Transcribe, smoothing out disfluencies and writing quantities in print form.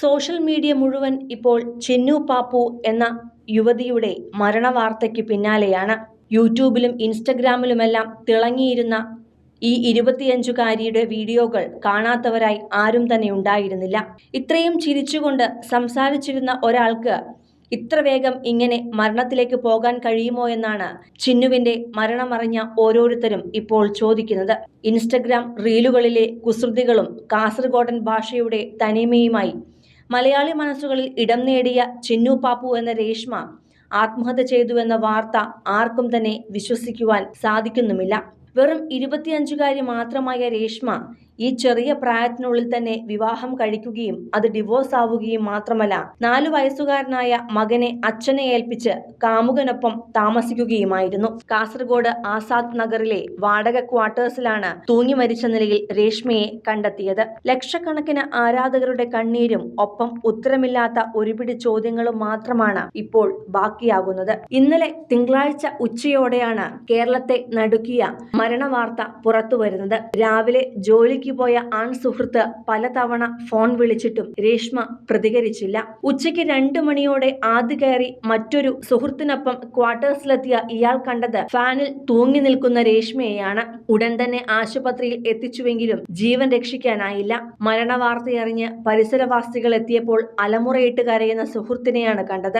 Social media മുഴുവൻ ഇപ്പോൾ ചിന്നു പാപ്പു എന്ന യുവതിയുടെ മരണവാർത്തയ്ക്ക് പിന്നാലെയാണ്. യൂട്യൂബിലും ഇൻസ്റ്റഗ്രാമിലുമെല്ലാം തിളങ്ങിയിരുന്ന ഈ 25-കാരിയുടെ വീഡിയോകൾ കാണാത്തവരായി ആരും തന്നെ ഉണ്ടായിരുന്നില്ല. ഇത്രയും ചിരിച്ചുകൊണ്ട് സംസാരിച്ചിരുന്ന ഒരാൾക്ക് ഇത്ര വേഗം ഇങ്ങനെ മരണത്തിലേക്ക് പോകാൻ കഴിയുമോ എന്നാണ് ചിന്നുവിന്റെ മരണമറിഞ്ഞ ഓരോരുത്തരും ഇപ്പോൾ ചോദിക്കുന്നത്. ഇൻസ്റ്റഗ്രാം റീലുകളിലെ കുസൃതികളും കാസർഗോഡൻ ഭാഷയുടെ തനിമയുമായി മലയാളി മനസ്സുകളിൽ ഇടം നേടിയ ചിന്നു പാപ്പു എന്ന രേഷ്മ ആത്മഹത്യ ചെയ്തുവെന്ന വാർത്ത ആർക്കും തന്നെ വിശ്വസിക്കുവാൻ സാധിക്കുന്നുമില്ല. വെറും 25-കാരി മാത്രമായ രേഷ്മ ഈ ചെറിയ പ്രായത്തിനുള്ളിൽ തന്നെ വിവാഹം കഴിക്കുകയും അത് ഡിവോഴ്സ് ആവുകയും മാത്രമല്ല, 4 വയസ്സുകാരനായ മകനെ അച്ഛനെ ഏൽപ്പിച്ച് കാമുകനൊപ്പം താമസിക്കുകയുമായിരുന്നു. കാസർഗോഡ് ആസാദ് നഗറിലെ വാടക ക്വാർട്ടേഴ്സിലാണ് തൂങ്ങി മരിച്ച നിലയിൽ രേഷ്മയെ കണ്ടെത്തിയത്. ലക്ഷക്കണക്കിന് ആരാധകരുടെ കണ്ണീരും ഒപ്പം ഉത്തരമില്ലാത്ത ഒരുപിടി ചോദ്യങ്ങളും മാത്രമാണ് ഇപ്പോൾ ബാക്കിയാകുന്നത്. ഇന്നലെ തിങ്കളാഴ്ച ഉച്ചയോടെയാണ് കേരളത്തെ നടുക്കിയ മരണവാർത്ത പുറത്തുവരുന്നത്. രാവിലെ ജോലിക്ക് പോയ ആൺ സുഹൃത്ത് പലതവണ ഫോൺ വിളിച്ചിട്ടും രേഷ്മ പ്രതികരിച്ചില്ല. ഉച്ചയ്ക്ക് 2 മണിയോടെ ആദ്യ കയറി മറ്റൊരു സുഹൃത്തിനൊപ്പം ക്വാർട്ടേഴ്സിലെത്തിയ ഇയാൾ കണ്ടത് ഫാനിൽ തൂങ്ങി നിൽക്കുന്ന രേഷ്മയെയാണ്. ഉടൻ തന്നെ ആശുപത്രിയിൽ എത്തിച്ചുവെങ്കിലും ജീവൻ രക്ഷിക്കാനായില്ല. മരണവാർത്തയറിഞ്ഞ് പരിസരവാസികൾ എത്തിയപ്പോൾ അലമുറയിട്ട് കരയുന്ന സുഹൃത്തിനെയാണ് കണ്ടത്.